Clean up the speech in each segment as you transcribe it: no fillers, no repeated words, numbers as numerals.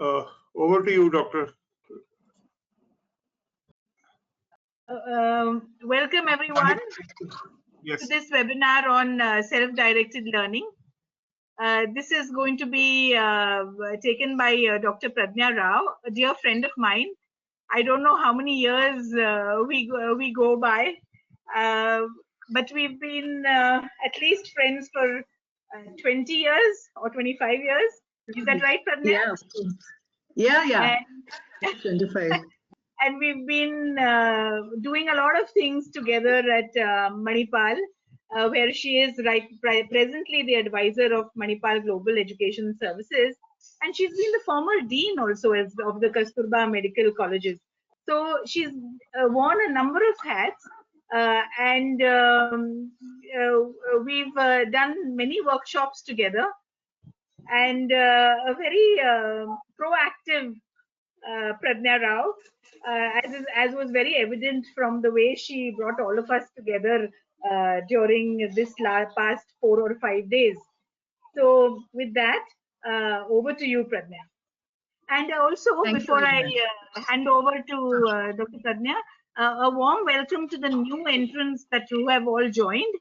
Over to you, Doctor. Welcome everyone to this webinar on self-directed learning. This is going to be taken by Dr. Pradnya Rao, a dear friend of mine. I don't know how many years we go by, but we've been at least friends for 20 years or 25 years. Is that right, Pradnya? Yeah. 25. And we've been doing a lot of things together at Manipal, where she is presently the advisor of Manipal Global Education Services, and she's been the former dean also of the Kasturba Medical Colleges. So she's worn a number of hats, and we've done many workshops together, and a very proactive Pradnya Rao, as was very evident from the way she brought all of us together during this past 4 or 5 days. So with that, over to you, Pradnya. And also, before I hand over to Dr. Pradnya, a warm welcome to the new entrants that you have all joined.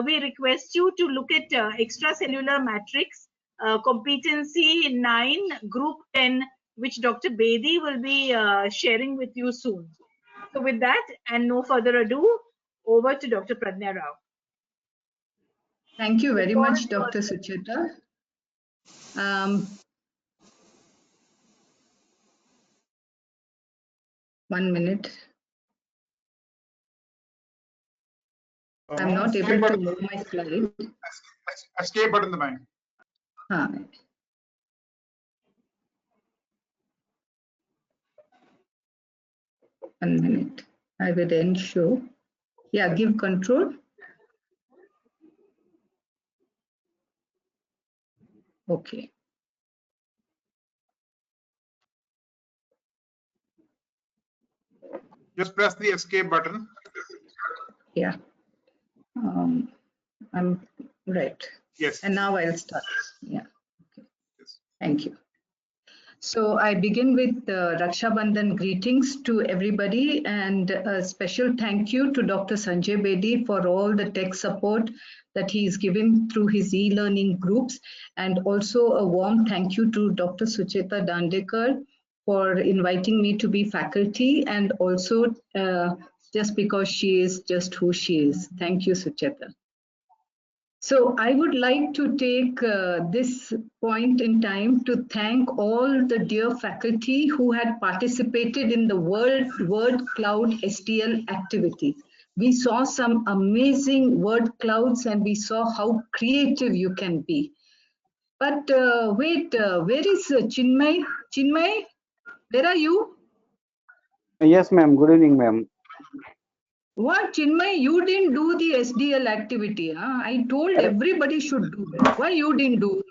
We request you to look at extracellular matrix, competency 9, group 10, which Dr. Bedi will be sharing with you soon. So with that, and no further ado, over to Dr. Pradnya Rao. Thank you very much, Dr. Sucheta. 1 minute. I'm not able to move my slide. Escape button the man. 1 minute. I will then show. Yeah, give control. Okay. Just press the escape button. Yeah. I'm right. Yes. And now I'll start. Yeah. Okay. Yes. Thank you. So I begin with Raksha Bandhan greetings to everybody, and a special thank you to Dr. Sanjay Bedi for all the tech support that he is giving through his e-learning groups, and also a warm thank you to Dr. Sucheta Dandekar for inviting me to be faculty, and also just because she is just who she is. Thank you, Sucheta. So I would like to take this point in time to thank all the dear faculty who had participated in the word cloud STL activity. We saw some amazing word clouds, and we saw how creative you can be. But wait, where is Chinmay? Chinmay, where are you? Yes, ma'am. Good evening, ma'am. What, Chinmay, you didn't do the SDL activity. Huh? I told everybody should do that. Why you didn't do?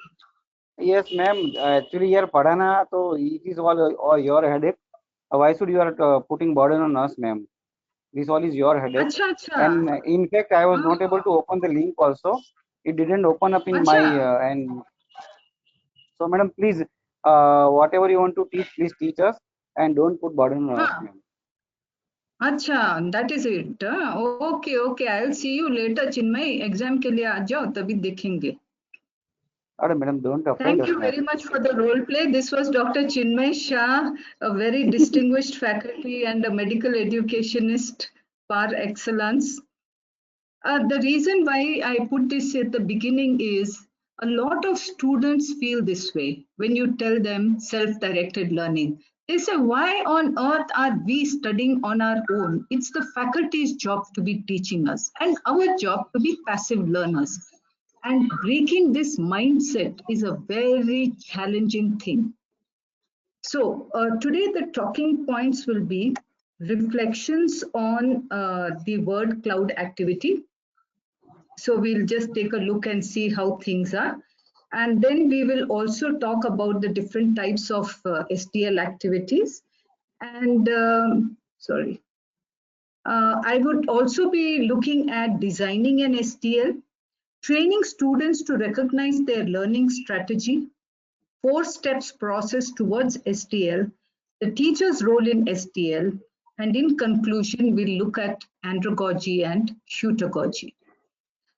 Yes, ma'am. Actually, here padana, so it is all your headache. Why should you are putting burden on us, ma'am? This all is your headache. Achha. And in fact, I was not able to open the link also. It didn't open up in my and so, madam, please, whatever you want to teach, please teach us, and don't put burden on us, ma'am. Acha, that is it. Okay. I'll see you later, Chinmay. Exam के लिए आ जाओ, तभी देखेंगे. Madam, don't offend Thank us, you very much for the role play. This was Dr. Chinmay Shah, a very distinguished faculty and a medical educationist par excellence. The reason why I put this at the beginning is a lot of students feel this way when you tell them self-directed learning. They say, why on earth are we studying on our own? It's the faculty's job to be teaching us and our job to be passive learners. And breaking this mindset is a very challenging thing. So today the talking points will be reflections on the word cloud activity. So we'll just take a look and see how things are. And then we will also talk about the different types of STL activities. And I would also be looking at designing an STL, training students to recognize their learning strategy, 4 steps process towards STL, the teacher's role in STL, and in conclusion, we'll look at andragogy and heutagogy.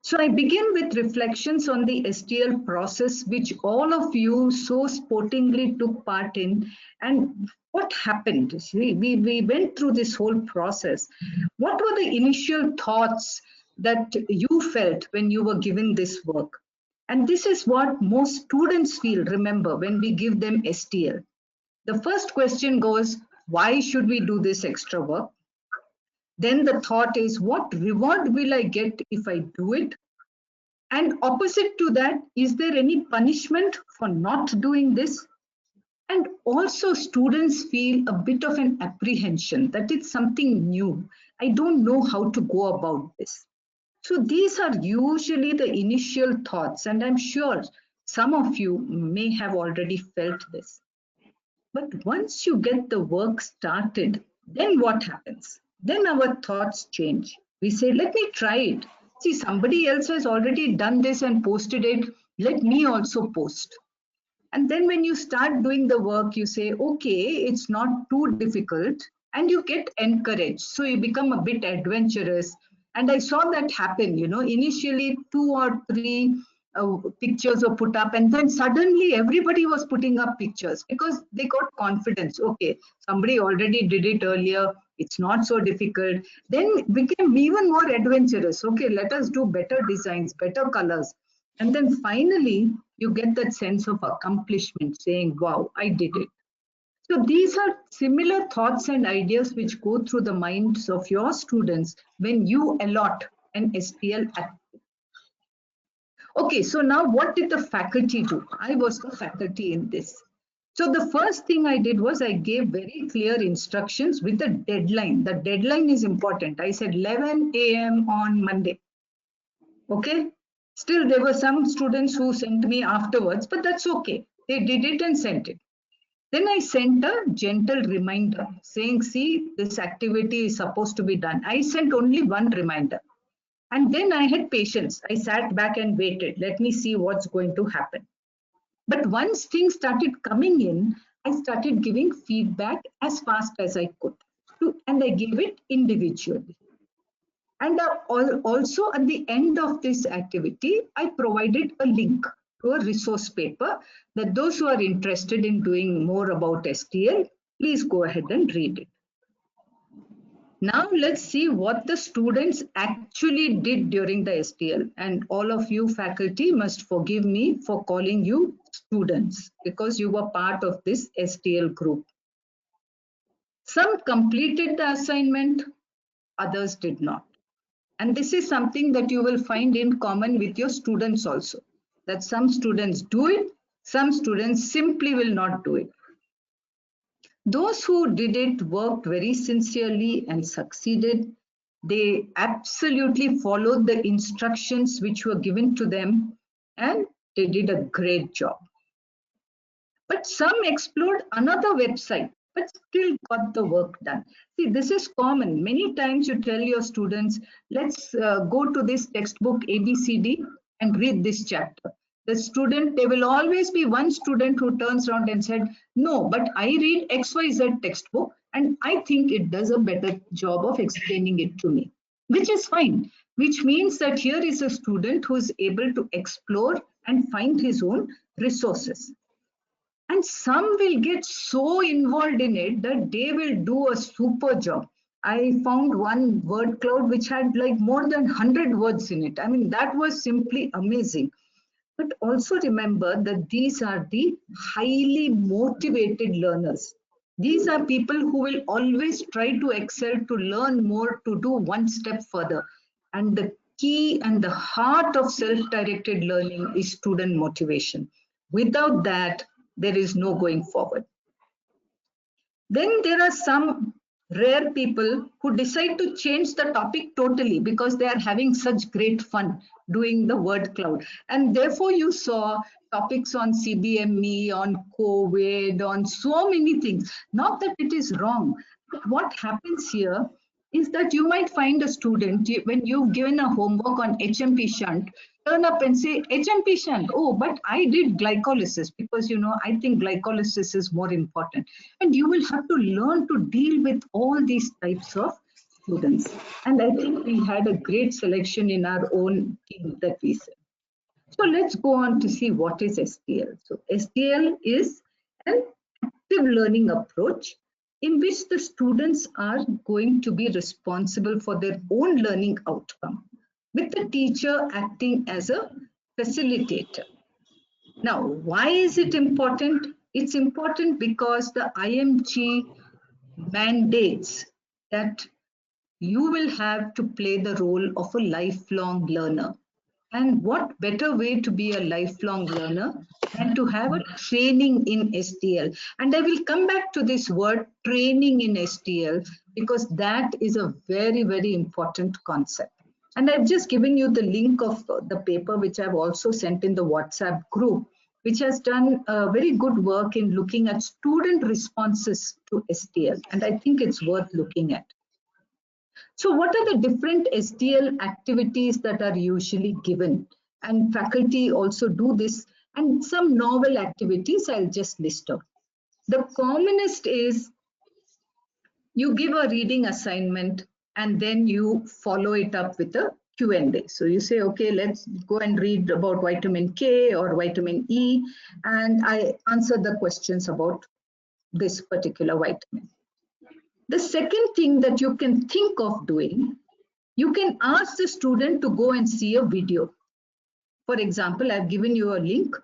So I begin with reflections on the STL process, which all of you so sportingly took part in, and what happened. We went through this whole process. What were the initial thoughts that you felt when you were given this work? And this is what most students feel, remember, when we give them STL. The first question goes, why should we do this extra work? Then the thought is, what reward will I get if I do it? And opposite to that, is there any punishment for not doing this? And also students feel a bit of an apprehension that it's something new. I don't know how to go about this. So these are usually the initial thoughts, and I'm sure some of you may have already felt this. But once you get the work started, then what happens? Then our thoughts change. We say, let me try it. See, somebody else has already done this and posted it. Let me also post. And then when you start doing the work, you say, okay, it's not too difficult, and you get encouraged. So you become a bit adventurous. And I saw that happen, initially 2 or 3 pictures were put up, and then suddenly everybody was putting up pictures because they got confidence. Okay, somebody already did it earlier. It's not so difficult. Then became even more adventurous. Okay, let us do better designs, better colors. And then finally, you get that sense of accomplishment saying, wow, I did it. So these are similar thoughts and ideas which go through the minds of your students when you allot an STL activity. Okay, so now what did the faculty do? I was the faculty in this. So the first thing I did was I gave very clear instructions with a deadline. The deadline is important. I said 11 a.m. on Monday. Okay. Still, there were some students who sent me afterwards, but that's okay. They did it and sent it. Then I sent a gentle reminder saying, see, this activity is supposed to be done. I sent only one reminder. And then I had patience. I sat back and waited. Let me see what's going to happen. But once things started coming in, I started giving feedback as fast as I could. And I gave it individually. And also at the end of this activity, I provided a link to a resource paper that those who are interested in doing more about STL, please go ahead and read it. Now let's see what the students actually did during the STL. And all of you faculty must forgive me for calling you students because you were part of this STL group. Some completed the assignment, others did not. And this is something that you will find in common with your students also, that some students do it, some students simply will not do it. Those who did it worked very sincerely and succeeded. They absolutely followed the instructions which were given to them, and they did a great job. But some explored another website, but still got the work done. See, this is common. Many times you tell your students, let's go to this textbook ABCD and read this chapter. The student, there will always be one student who turns around and said, no, but I read XYZ textbook and I think it does a better job of explaining it to me, which is fine, which means that here is a student who is able to explore and find his own resources. And some will get so involved in it that they will do a super job. I found one word cloud which had like more than 100 words in it. I mean, that was simply amazing. But also remember that these are the highly motivated learners. These are people who will always try to excel, to learn more, to do one step further. And the key and the heart of self-directed learning is student motivation. Without that, there is no going forward. Then there are some rare people who decide to change the topic totally because they are having such great fun doing the word cloud. And therefore you saw topics on CBME, on COVID, on so many things. Not that it is wrong, but what happens here is that you might find a student, when you've given a homework on HMP shunt, turn up and say, HMP shunt, oh, but I did glycolysis because, I think glycolysis is more important. And you will have to learn to deal with all these types of students. And I think we had a great selection in our own team that we said. So let's go on to see what is STL. So STL is an active learning approach in which the students are going to be responsible for their own learning outcome, with the teacher acting as a facilitator. Now, why is it important? It's important because the IMG mandates that you will have to play the role of a lifelong learner. And what better way to be a lifelong learner than to have a training in STL? And I will come back to this word training in STL because that is a very, very important concept. And I've just given you the link of the paper, which I've also sent in the WhatsApp group, which has done very good work in looking at student responses to STL. And I think it's worth looking at. So what are the different STL activities that are usually given? And faculty also do this, and some novel activities I'll just list out. The commonest is you give a reading assignment and then you follow it up with a Q&A. So you say, okay, let's go and read about vitamin K or vitamin E, and I answer the questions about this particular vitamin. The second thing that you can think of doing, you can ask the student to go and see a video. For example, I've given you a link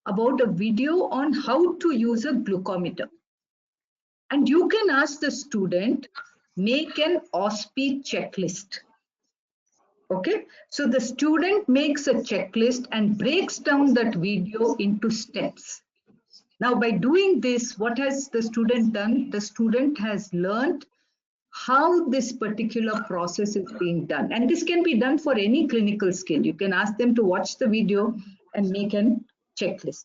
about a video on how to use a glucometer. And you can ask the student, make an OSPI checklist. Okay, so the student makes a checklist and breaks down that video into steps. Now, by doing this, what has the student done? The student has learned how this particular process is being done. And this can be done for any clinical skill. You can ask them to watch the video and make a checklist.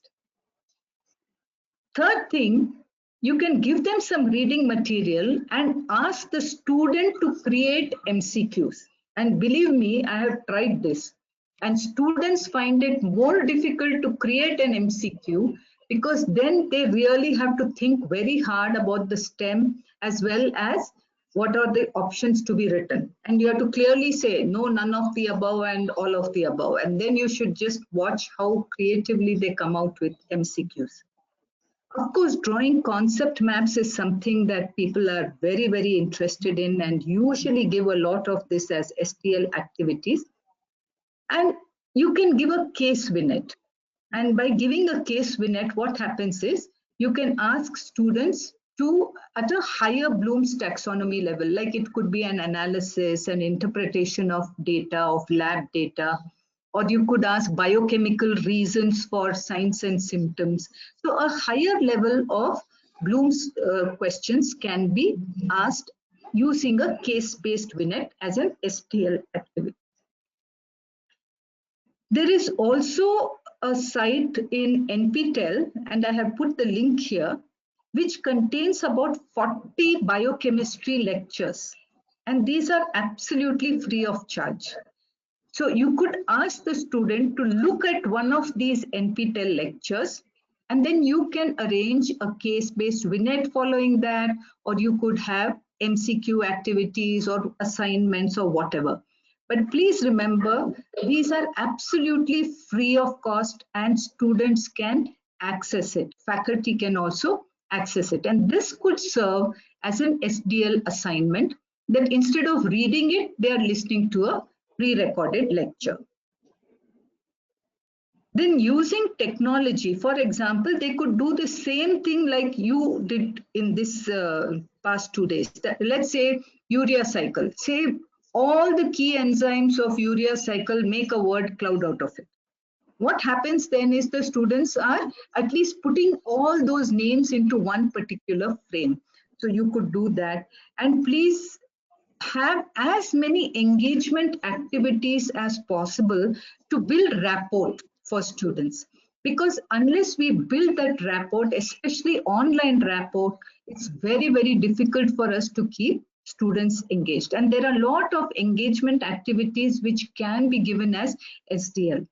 Third thing, you can give them some reading material and ask the student to create MCQs. And believe me, I have tried this. And students find it more difficult to create an MCQ because then they really have to think very hard about the STEM as well as what are the options to be written. And you have to clearly say, no, none of the above and all of the above. And then you should just watch how creatively they come out with MCQs. Of course, drawing concept maps is something that people are very, very interested in and usually give a lot of this as STL activities. And you can give a case vignette. And by giving a case vignette, what happens is you can ask students to, at a higher Bloom's taxonomy level, like it could be an analysis, an interpretation of data, of lab data, or you could ask biochemical reasons for signs and symptoms. So a higher level of Bloom's questions can be asked using a case-based vignette as an STL activity. There is also a site in NPTEL, and I have put the link here, which contains about 40 biochemistry lectures. And these are absolutely free of charge. So you could ask the student to look at one of these NPTEL lectures, and then you can arrange a case-based vignette following that, or you could have MCQ activities or assignments or whatever. But please remember, these are absolutely free of cost and students can access it. Faculty can also access it. And this could serve as an SDL assignment that instead of reading it, they are listening to a pre-recorded lecture. Then using technology, for example, they could do the same thing like you did in this past 2 days. Let's say urea cycle. Say all the key enzymes of urea cycle, make a word cloud out of it. What happens then is the students are at least putting all those names into one particular frame. So you could do that. And please have as many engagement activities as possible to build rapport for students. Because unless we build that rapport, especially online rapport, it's very, very difficult for us to keep students engaged. And there are a lot of engagement activities which can be given as SDL.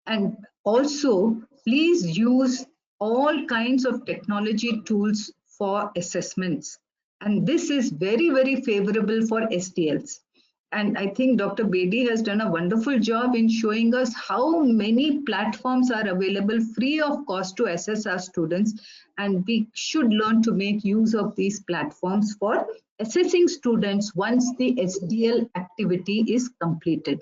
And also, please use all kinds of technology tools for assessments. And this is very, very favorable for SDLs. And I think Dr. Bedi has done a wonderful job in showing us how many platforms are available free of cost to assess our students. And we should learn to make use of these platforms for assessing students once the SDL activity is completed.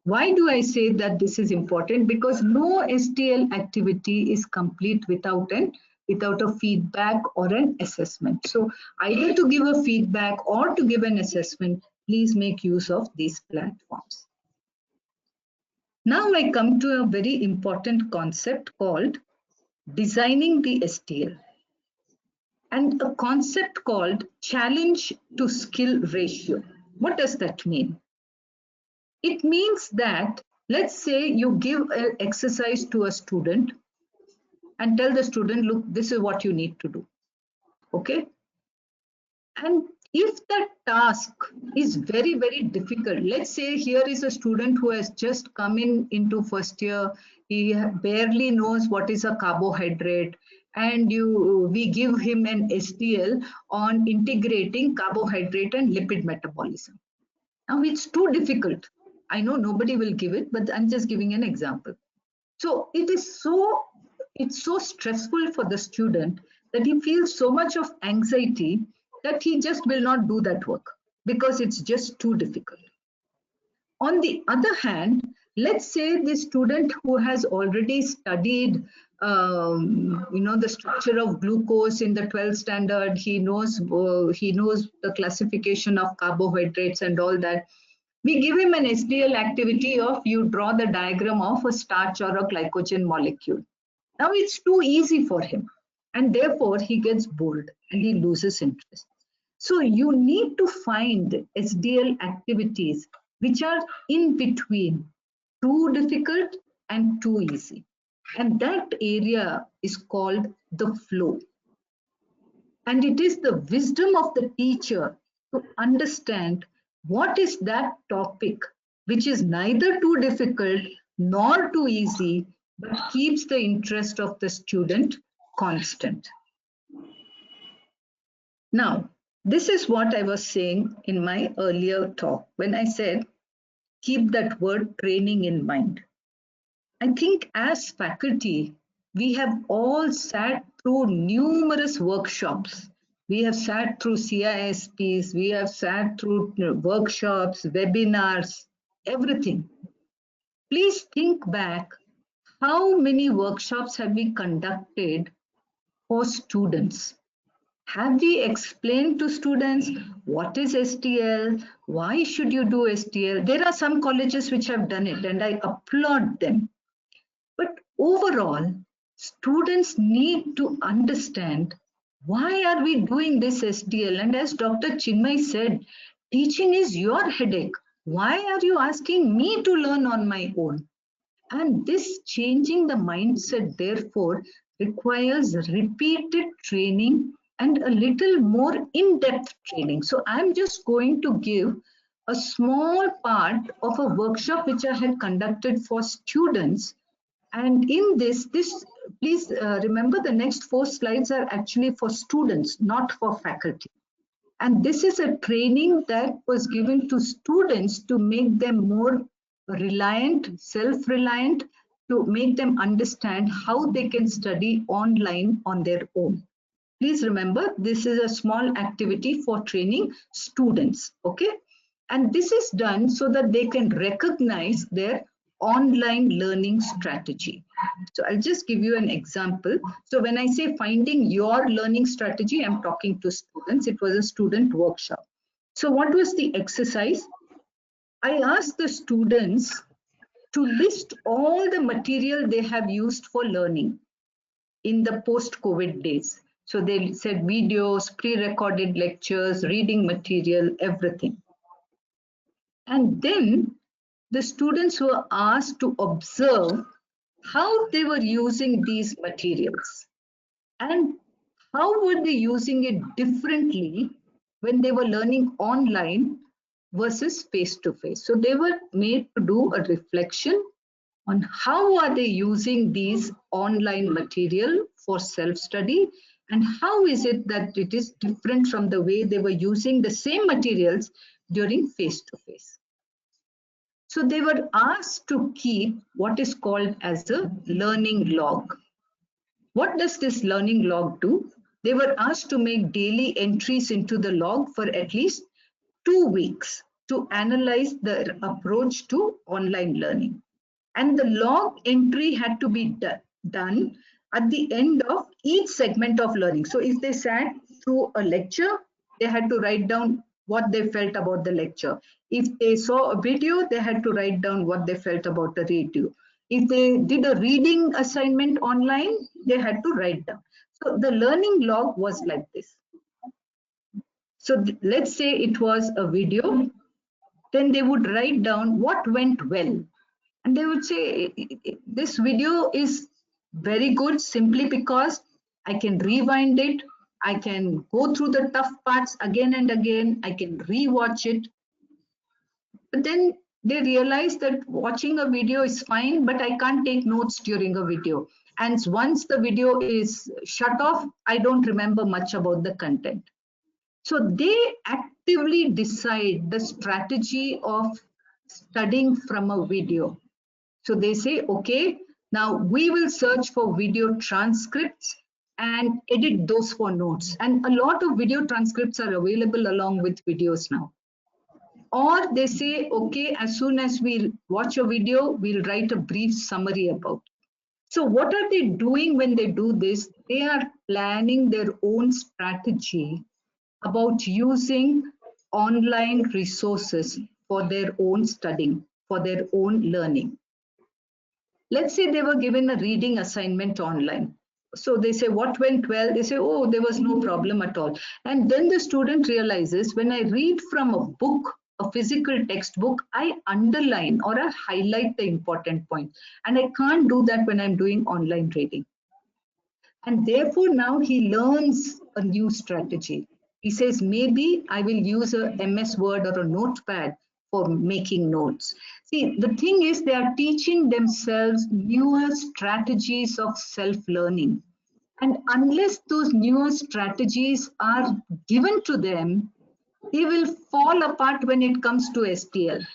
Why do I say that this is important? Because no SDL activity is complete without a feedback or an assessment. So either to give a feedback or to give an assessment, please make use of these platforms. Now I come to a very important concept called designing the SDL, and a concept called challenge to skill ratio. What does that mean? It means that, let's say you give an exercise to a student and tell the student, look, this is what you need to do. Okay? And if that task is very, very difficult, let's say here is a student who has just come into first year, he barely knows what is a carbohydrate, and we give him an SDL on integrating carbohydrate and lipid metabolism. Now it's too difficult. I know nobody will give it, but I'm just giving an example. So it's so stressful for the student that he feels so much of anxiety that he just will not do that work because it's just too difficult. On the other hand, let's say the student who has already studied the structure of glucose in the 12th standard, he knows the classification of carbohydrates and all that. We give him an SDL activity of you draw the diagram of a starch or a glycogen molecule. Now it's too easy for him, and therefore he gets bored and he loses interest. So you need to find SDL activities which are in between, too difficult and too easy. And that area is called the flow. And it is the wisdom of the teacher to understand what is that topic which is neither too difficult nor too easy, but keeps the interest of the student constant. Now, this is what I was saying in my earlier talk when I said, keep that word training in mind. I think as faculty, we have all sat through numerous workshops. We have sat through CISPs, we have sat through workshops, webinars, everything. Please think back, how many workshops have we conducted for students? Have we explained to students what is SDL? Why should you do SDL? There are some colleges which have done it and I applaud them. But overall, students need to understand why are we doing this SDL? And as Dr. Chinmay said, teaching is your headache. Why are you asking me to learn on my own? And this changing the mindset, therefore, requires repeated training and a little more in-depth training. So I'm just going to give a small part of a workshop which I had conducted for students. And in this please remember the next 4 slides are actually for students, not for faculty. And this is a training that was given to students to make them more reliant, self-reliant, to make them understand how they can study online on their own. Please remember, this is a small activity for training students, okay? And this is done so that they can recognize their online learning strategy. So I'll just give you an example. So when I say finding your learning strategy, I'm talking to students. It was a student workshop. So what was the exercise? I asked the students to list all the material they have used for learning in the post-COVID days. So they said videos, pre-recorded lectures, reading material, everything. And then the students were asked to observe how they were using these materials and how were they using it differently when they were learning online versus face-to-face. So they were made to do a reflection on how are they using these online material for self-study, and how is it that it is different from the way they were using the same materials during face-to-face. So they were asked to keep what is called as a learning log. What does this learning log do? They were asked to make daily entries into the log for at least 2 weeks to analyze their approach to online learning. And the log entry had to be done at the end of each segment of learning. So if they sat through a lecture, they had to write down what they felt about the lecture. If they saw a video, they had to write down what they felt about the video. If they did a reading assignment online, they had to write down. So the learning log was like this. So let's say it was a video, then they would write down what went well. And they would say, this video is very good simply because I can rewind it, I can go through the tough parts again and again, I can rewatch it. But then they realize that watching a video is fine, but I can't take notes during a video. And once the video is shut off, I don't remember much about the content. So they actively decide the strategy of studying from a video. So they say, okay, now we will search for video transcripts and edit those for notes. And a lot of video transcripts are available along with videos now. Or they say, okay, as soon as we watch a video, we'll write a brief summary about it. So what are they doing when they do this? They are planning their own strategy about using online resources for their own studying, for their own learning. Let's say they were given a reading assignment online. So they say, what went well? They say, oh, there was no problem at all. And then the student realizes, when I read from a book, a physical textbook, I underline or I highlight the important points. And I can't do that when I'm doing online reading. And therefore now he learns a new strategy. He says, maybe I will use a MS Word or a notepad for making notes. See, the thing is, they are teaching themselves newer strategies of self-learning. And unless those newer strategies are given to them, they will fall apart when it comes to STL.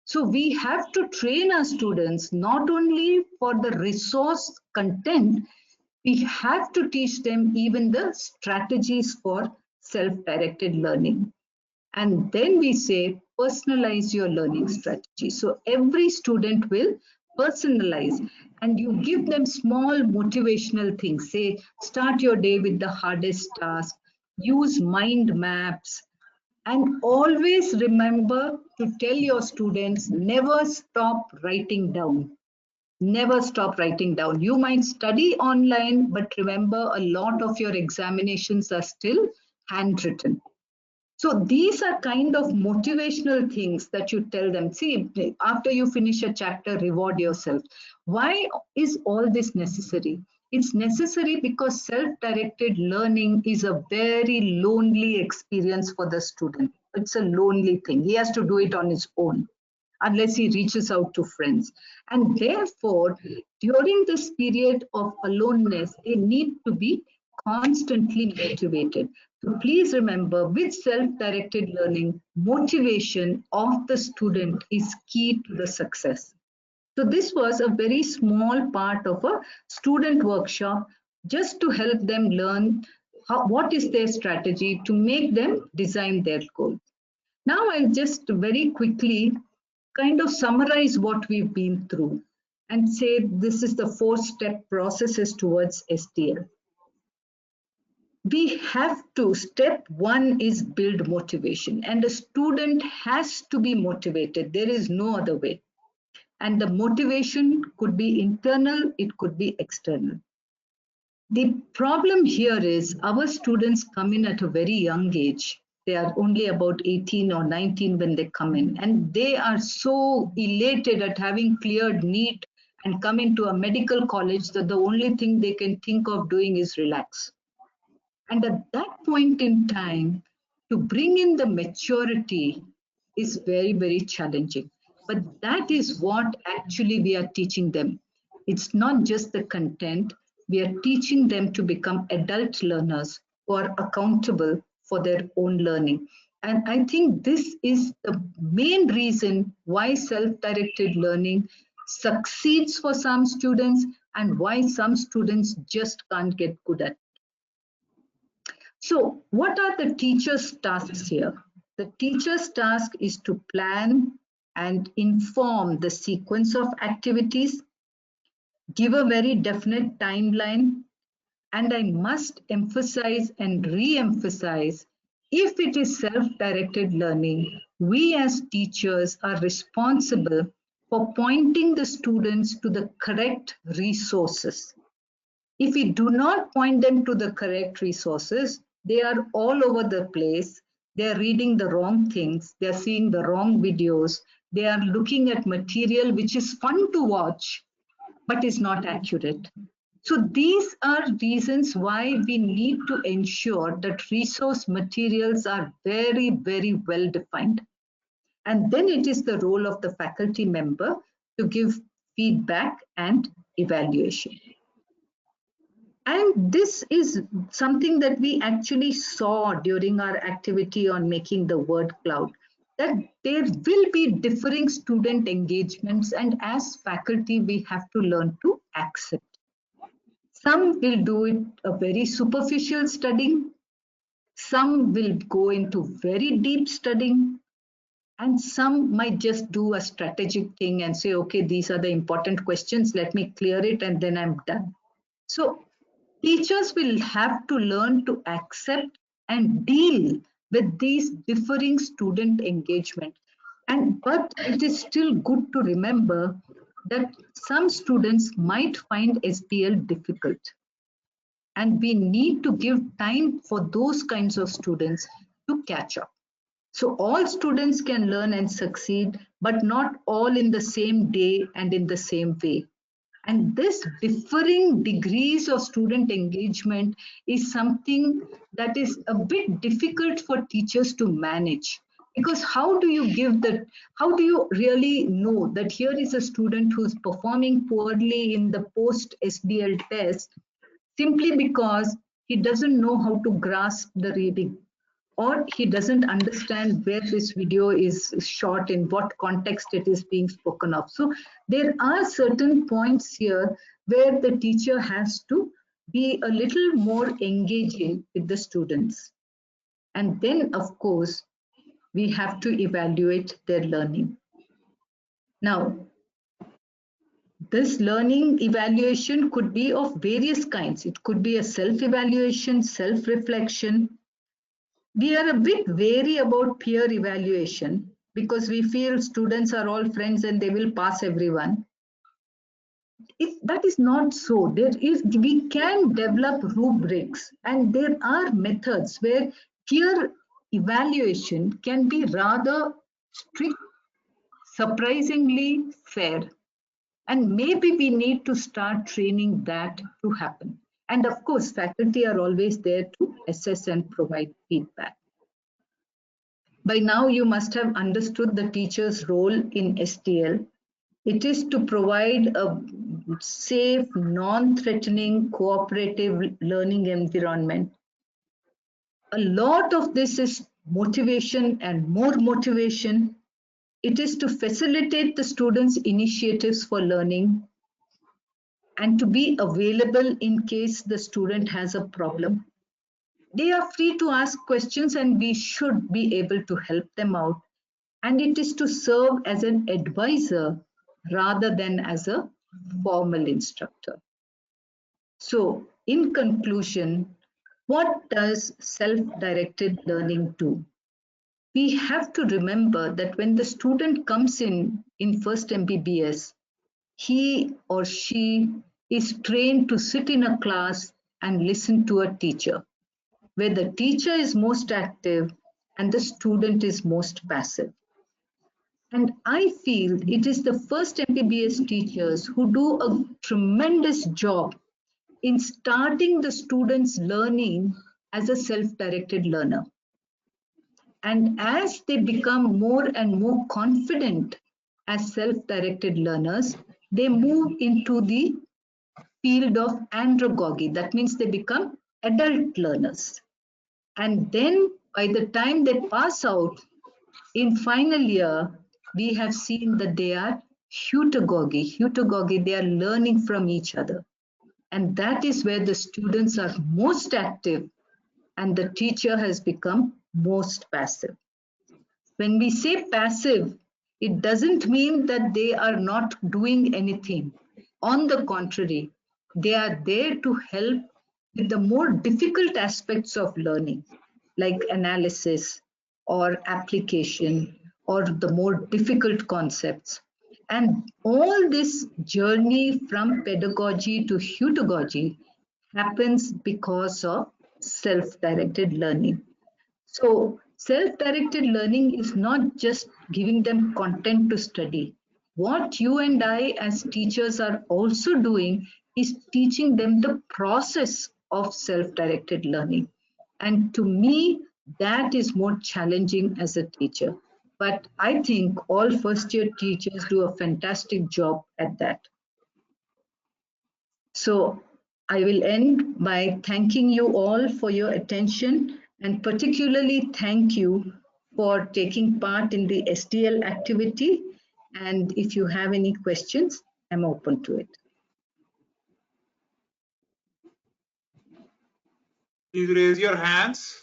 So we have to train our students not only for the resource content, we have to teach them even the strategies for self-directed learning. And then we say, personalize your learning strategy. So every student will personalize, and you give them small motivational things. Say, start your day with the hardest task, use mind maps, and always remember to tell your students, never stop writing down. Never stop writing down. You might study online, but remember, a lot of your examinations are still handwritten. So these are kind of motivational things that you tell them. See, after you finish a chapter, reward yourself. Why is all this necessary? It's necessary because self-directed learning is a very lonely experience for the student. It's a lonely thing. He has to do it on his own, unless he reaches out to friends. And therefore, during this period of aloneness, they need to be constantly motivated. So please remember, with self-directed learning, motivation of the student is key to the success. So this was a very small part of a student workshop just to help them learn what is their strategy to make them design their goals. Now I'll just very quickly kind of summarize what we've been through and say this is the 4-step processes towards STL. We have to, step 1 is build motivation, and a student has to be motivated. There is no other way. And the motivation could be internal, it could be external. The problem here is our students come in at a very young age. They are only about 18 or 19 when they come in, and they are so elated at having cleared NEET and come into a medical college that the only thing they can think of doing is relax. And at that point in time, to bring in the maturity is very, very challenging. But that is what actually we are teaching them. It's not just the content, we are teaching them to become adult learners who are accountable for their own learning. And I think this is the main reason why self-directed learning succeeds for some students and why some students just can't get good at it. So what are the teacher's tasks here? The teacher's task is to plan and inform the sequence of activities, give a very definite timeline, and I must emphasize and re-emphasize, if it is self-directed learning, we as teachers are responsible for pointing the students to the correct resources. If we do not point them to the correct resources, they are all over the place. They are reading the wrong things. They are seeing the wrong videos. They are looking at material which is fun to watch, but is not accurate. So these are reasons why we need to ensure that resource materials are very, very well defined. And then it is the role of the faculty member to give feedback and evaluation. And this is something that we actually saw during our activity on making the word cloud, that there will be differing student engagements, and as faculty, we have to learn to accept. Some will do it a very superficial studying, some will go into very deep studying, and some might just do a strategic thing and say, okay, these are the important questions, let me clear it and then I'm done. So teachers will have to learn to accept and deal with these differing student engagement. But it is still good to remember that some students might find SDL difficult. And we need to give time for those kinds of students to catch up. So all students can learn and succeed, but not all in the same day and in the same way. And this differing degrees of student engagement is something that is a bit difficult for teachers to manage. Because how do you really know that here is a student who's performing poorly in the post SDL test simply because he doesn't know how to grasp the reading, or he doesn't understand where this video is shot, in what context it is being spoken of. So there are certain points here where the teacher has to be a little more engaging with the students. And then, of course, we have to evaluate their learning. Now, this learning evaluation could be of various kinds. It could be a self-evaluation, self-reflection. We are a bit wary about peer evaluation because we feel students are all friends and they will pass everyone. That is not so. We can develop rubrics, and there are methods where peer evaluation can be rather strict, surprisingly fair. And maybe we need to start training that to happen. And of course, faculty are always there to assess and provide feedback. By now, you must have understood the teacher's role in STL. It is to provide a safe, non-threatening, cooperative learning environment. A lot of this is motivation and more motivation. It is to facilitate the students' initiatives for learning and to be available in case the student has a problem. They are free to ask questions and we should be able to help them out. And it is to serve as an advisor rather than as a formal instructor. So, in conclusion, what does self-directed learning do? We have to remember that when the student comes in first MBBS, he or she is trained to sit in a class and listen to a teacher, where the teacher is most active and the student is most passive. And I feel it is the first MBBS teachers who do a tremendous job in starting the students' learning as a self-directed learner. And as they become more and more confident as self-directed learners, they move into the field of andragogy. That means they become adult learners. And then by the time they pass out in final year, we have seen that they are heutagogy. Heutagogy, they are learning from each other. And that is where the students are most active and the teacher has become most passive. When we say passive, it doesn't mean that they are not doing anything. On the contrary, they are there to help with the more difficult aspects of learning, like analysis or application or the more difficult concepts. And all this journey from pedagogy to heutagogy happens because of self-directed learning. So self-directed learning is not just giving them content to study. What you and I as teachers are also doing is teaching them the process of self-directed learning. And to me, that is more challenging as a teacher. But I think all first year teachers do a fantastic job at that. So I will end by thanking you all for your attention and particularly thank you for taking part in the STL activity. And if you have any questions, I'm open to it. Please raise your hands.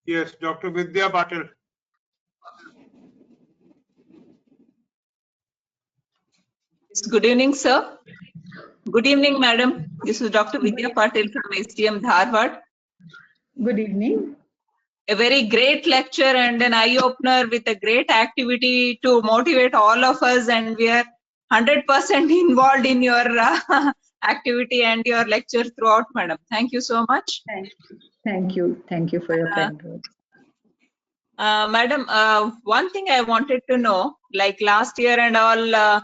Yes, Dr. Vidya Patil. Good evening, sir. Good evening, madam. This is Dr. Vidya Patil from STM Dharwad. Good evening. A very great lecture and an eye-opener with a great activity to motivate all of us, and we are 100% involved in your activity and your lecture throughout, madam. Thank you so much. Thank you. Thank you for your kind words. Madam, one thing I wanted to know, like last year and all,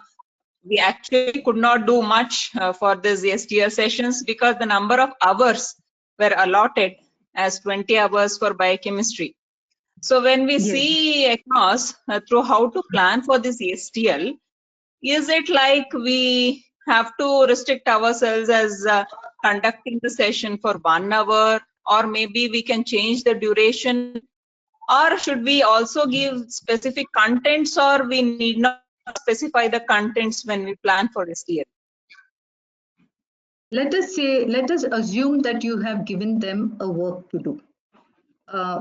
we actually could not do much for this STR sessions because the number of hours were allotted as 20 hours for biochemistry. So when we see across through how to plan for this STL, is it like we have to restrict ourselves as conducting the session for 1 hour, or maybe we can change the duration, or should we also give specific contents, or we need not specify the contents when we plan for STL? Let us assume that you have given them a work to do.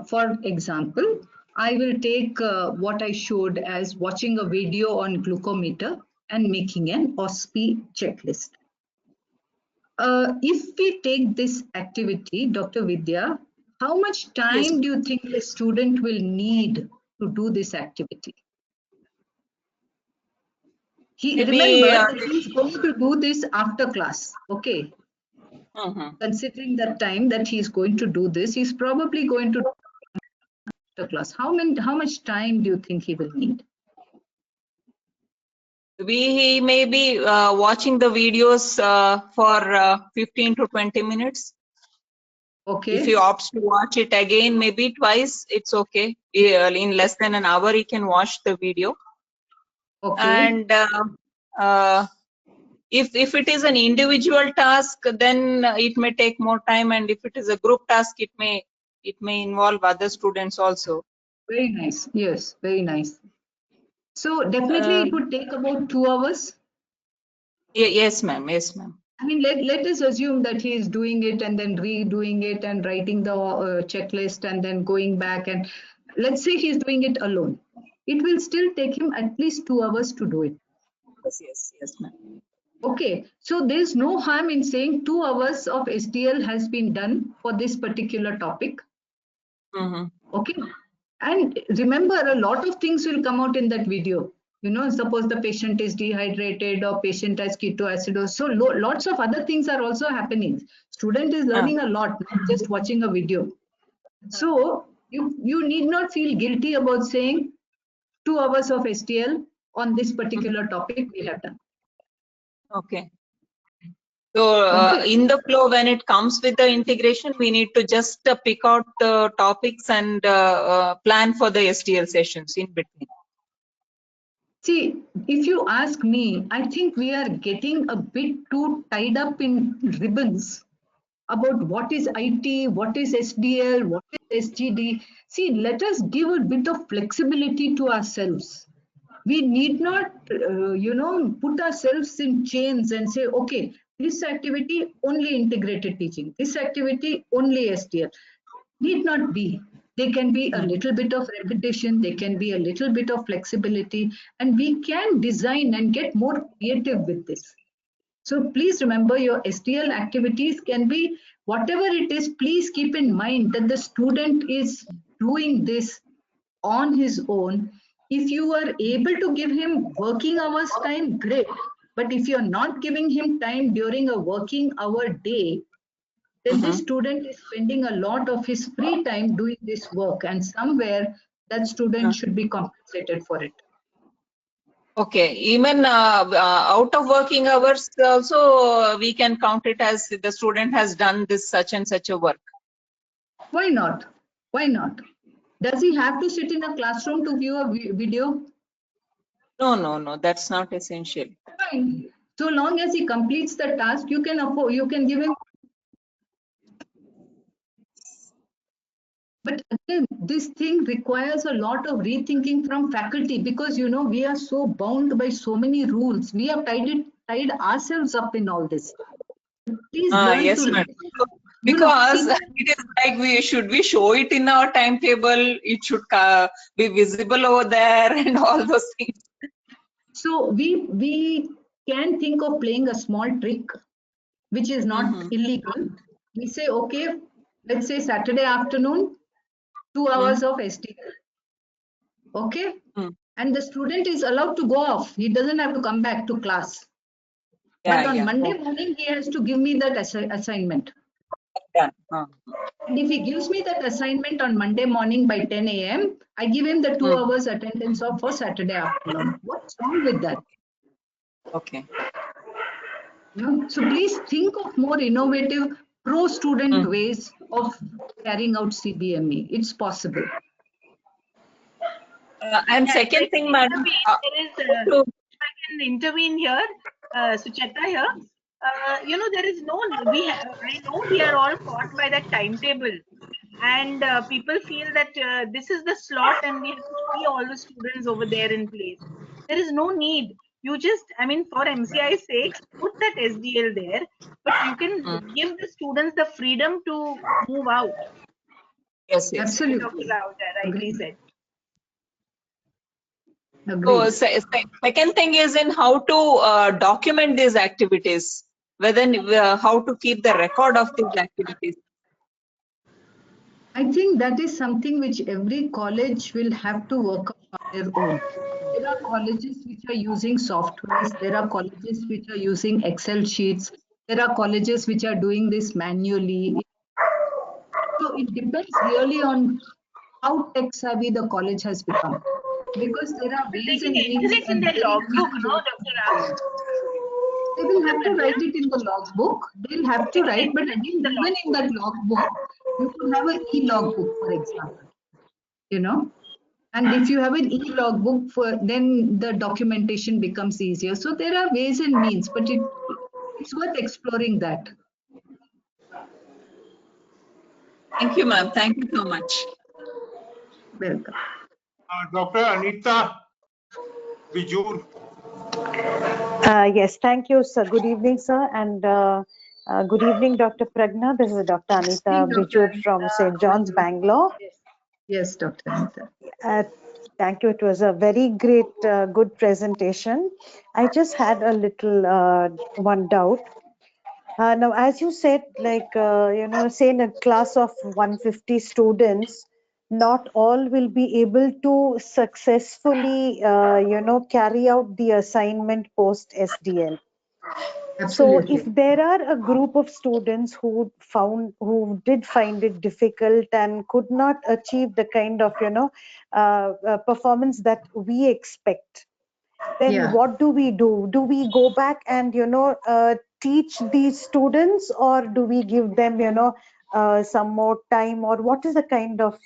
For example, I will take what I showed as watching a video on glucometer and making an OSPI checklist. If we take this activity, Dr. Vidya, how much time do you think the student will need to do this activity? Remember that he's going to do this after class, okay? Considering the time that he's going to do this, he's probably going to do after class. How much time do you think he will need? We may be watching the videos for 15 to 20 minutes. Okay. If he opts to watch it again, maybe twice, it's okay. In less than an hour, he can watch the video. Okay. And if it is an individual task, then it may take more time. And if it is a group task, it may involve other students also. Very nice. Yes, very nice. So definitely it would take about 2 hours. Yes, ma'am. Yes, ma'am. I mean, let us assume that he is doing it and then redoing it and writing the checklist and then going back, and let's say he's doing it alone. It will still take him at least 2 hours to do it. Yes, ma'am. Okay, so there's no harm in saying 2 hours of STL has been done for this particular topic. Okay, and remember, a lot of things will come out in that video. You know, suppose the patient is dehydrated or patient has ketoacidosis. So lots of other things are also happening. Student is learning a lot, not just watching a video. So you need not feel guilty about saying 2 hours of STL on this particular topic we have done. Okay. So Okay. in the flow, when it comes with the integration, we need to just pick out the topics and plan for the STL sessions in between. See, if you ask me, I think we are getting a bit too tied up in ribbons about what is IT, what is SDL, what is SGD. See, let us give a bit of flexibility to ourselves. We need not, put ourselves in chains and say, okay, this activity only integrated teaching, this activity only SDL. Need not be. They can be a little bit of repetition, they can be a little bit of flexibility, and we can design and get more creative with this. So please remember your STL activities can be whatever it is. Please keep in mind that the student is doing this on his own. If you are able to give him working hours time, great. But if you're not giving him time during a working hour day, then this student is spending a lot of his free time doing this work, and somewhere that student should be compensated for it. Okay, even out of working hours also we can count it as the student has done this such and such a work. Why not? Why not? Does he have to sit in a classroom to view a video? No, that's not essential. Fine. So long as he completes the task, you can give him. But again, this thing requires a lot of rethinking from faculty, because we are so bound by so many rules. We have tied ourselves up in all this. Please learn Yes, to, madam. Because think. it is like we show it in our timetable, it should be visible over there and all those things. So we can think of playing a small trick, which is not illegal. We say, okay, let's say Saturday afternoon, 2 hours of STL. Okay, and the student is allowed to go off. He doesn't have to come back to class. But on Monday morning, he has to give me that assignment. Yeah. And if he gives me that assignment on Monday morning by 10 a.m., I give him the 2 hours attendance off for Saturday afternoon. What's wrong with that? Okay. So please think of more innovative pro-student ways of carrying out CBME. It's possible. And second thing, madam, If I can intervene here, Sucheta here. There is no. I know we are all caught by that timetable, and people feel that this is the slot, and we have to see all the students over there in place. There is no need. You just, for MCI's sake, put that SDL there, but you can give the students the freedom to move out. Yes. Absolutely. Dr. Rao rightly said. So second thing is in how to document these activities, whether how to keep the record of these activities. I think that is something which every college will have to work on their own. There are colleges which are using softwares. There are colleges which are using Excel sheets. There are colleges which are doing this manually. So it depends really on how tech savvy the college has become. Because there are But they ways can and enter means it in and their very logbook, easy no, ways Dr. to Rao? implement. They will have to write it in the logbook. They'll have to write, but again, even in that logbook, you could have an e-logbook, for example. And if you have an e-logbook, then the documentation becomes easier. So there are ways and means, but it's worth exploring that. Thank you, ma'am. Thank you so much. Welcome. Dr. Anita Bijur. Yes, thank you, sir. Good evening, sir, and good evening, Dr. Pragna. This is Dr. Anita Bijur from St. John's, Bangalore. Yes, Dr. Anita. Thank you. It was a very great, good presentation. I just had a little one doubt. Now, as you said, say in a class of 150 students, not all will be able to successfully, carry out the assignment post SDL. Absolutely. So if there are a group of students who did find it difficult and could not achieve the kind of performance that we expect, then Yeah. what do we do? Do we go back and, teach these students, or do we give them, some more time, or what is the kind of,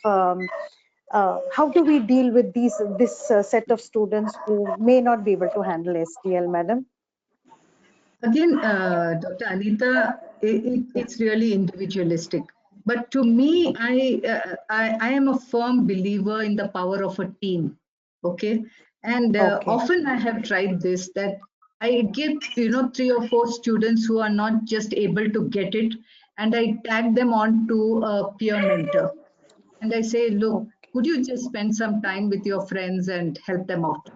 how do we deal with this set of students who may not be able to handle STL, madam? Again, Dr. Anita, it's really individualistic. But to me, I am a firm believer in the power of a team. Okay, and Okay. often I have tried this, that I get 3 or 4 students who are not just able to get it, and I tag them on to a peer mentor, and I say, look, could you just spend some time with your friends and help them out?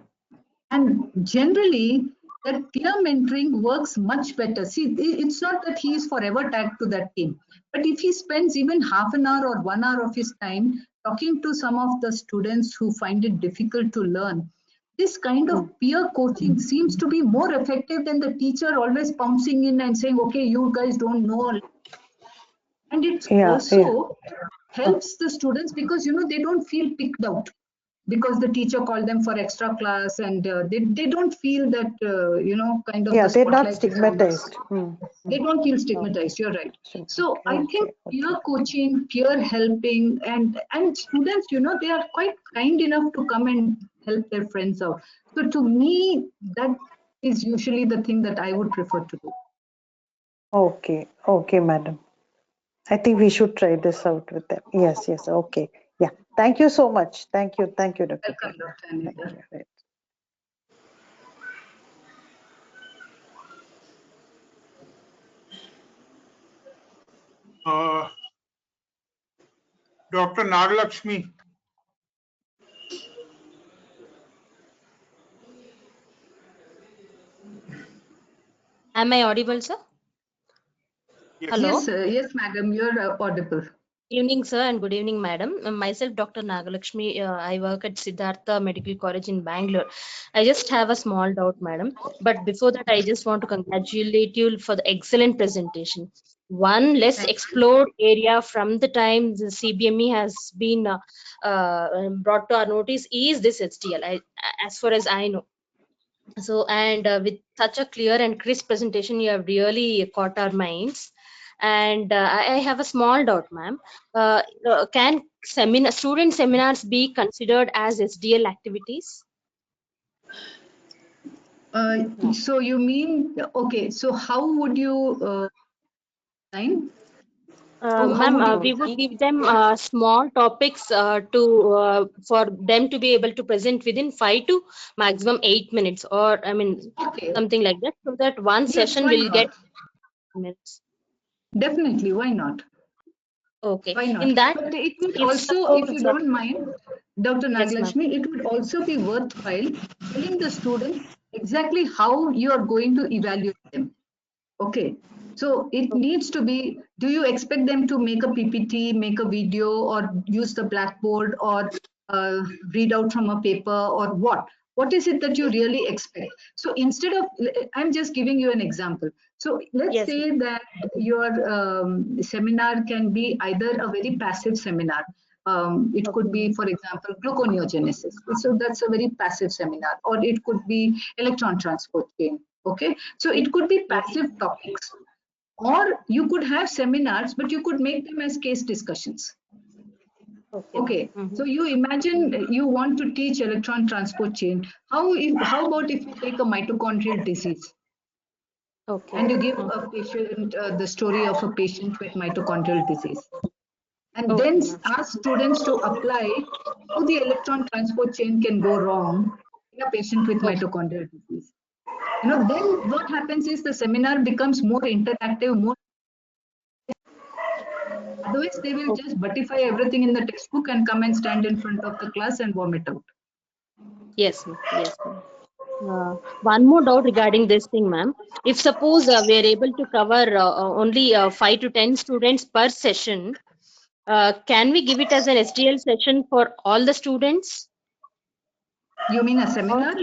And generally, that peer mentoring works much better. See, it's not that he is forever tagged to that team, but if he spends even half an hour or 1 hour of his time talking to some of the students who find it difficult to learn, this kind of peer coaching seems to be more effective than the teacher always pouncing in and saying, okay, you guys don't know. And it also helps the students because they don't feel picked out because the teacher called them for extra class, and they don't feel that kind of the they're not spotlight is on them. stigmatized. They don't feel stigmatized. You're right. So I think peer coaching, peer helping, and students, they are quite kind enough to come and help their friends out. So to me, that is usually the thing that I would prefer to do. Okay, madam. I think we should try this out with them. Yes, okay. Yeah. Thank you so much. Thank you, Dr. Welcome, Dr. Anita. Thank you. Right. Dr. Nagalakshmi. Am I audible, sir? Yes. Hello. Yes, madam, you're audible. Evening, sir, and good evening, madam. Myself, Dr. Nagalakshmi. I work at Siddhartha Medical College in Bangalore. I just have a small doubt, madam. But before that, I just want to congratulate you for the excellent presentation. One less explored area from the time the CBME has been brought to our notice is this HDL, as far as I know. So, and with such a clear and crisp presentation, you have really caught our minds. And I have a small doubt, ma'am. Can student seminars be considered as SDL activities? So you mean, okay, so how would you design? Ma'am, we would give them small topics for them to be able to present within 5 to maximum 8 minutes, or I mean something like that, so that one Yes, session why will not? get minutes. Definitely, why not? Okay. Why not? In that, But it would if also, if you suppose, don't mind, Dr. yes, ma'am. Nagalakshmi, it would also be worthwhile telling the student exactly how you are going to evaluate them. Okay. So it needs to be, do you expect them to make a PPT, make a video, or use the blackboard, or read out from a paper, or what? What is it that you really expect? So instead of, I'm just giving you an example. So let's Yes, say that your seminar can be either a very passive seminar. It could be, for example, gluconeogenesis. So that's a very passive seminar, or it could be electron transport chain. Okay, so it could be passive topics, or you could have seminars, but you could make them as case discussions. Okay, so you imagine you want to teach electron transport chain. How about if you take a mitochondrial disease? Okay. And you give a patient the story of a patient with mitochondrial disease, and then ask students to apply how the electron transport chain can go wrong in a patient with mitochondrial disease. Then what happens is the seminar becomes more interactive, more. Otherwise, they will just buttify everything in the textbook and come and stand in front of the class and vomit out. Yes, yes. One more doubt regarding this thing, ma'am. If suppose we are able to cover only 5 to 10 students per session, can we give it as an SDL session for all the students? You mean a seminar?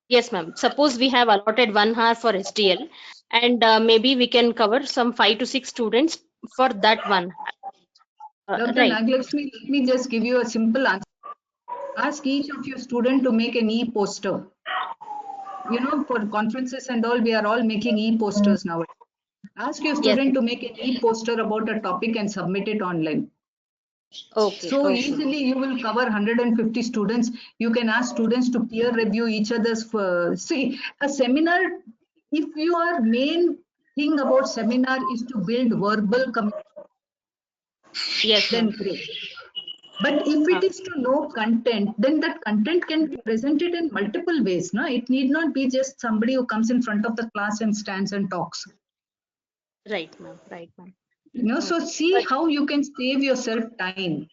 Yes, ma'am. Suppose we have allotted 1 hour for SDL, and maybe we can cover some 5 to 6 students for that 1 hour. Dr. Right. Nagalakshmi, let me just give you a simple answer. Ask each of your students to make an e-poster. you know, for conferences and all, we are all making e-posters now. Ask your Yes. student to make an e-poster about a topic and submit it online. Okay. So Okay. easily you will cover 150 students. You can ask students to peer review each other's. See, a seminar, if your main thing about seminar is to build verbal communication, Yes, then ma'am. great. But if it is to know content, then that content can be presented in multiple ways. No, it need not be just somebody who comes in front of the class and stands and talks. Right, ma'am. Right, ma'am. You know, so see But how you can save yourself time.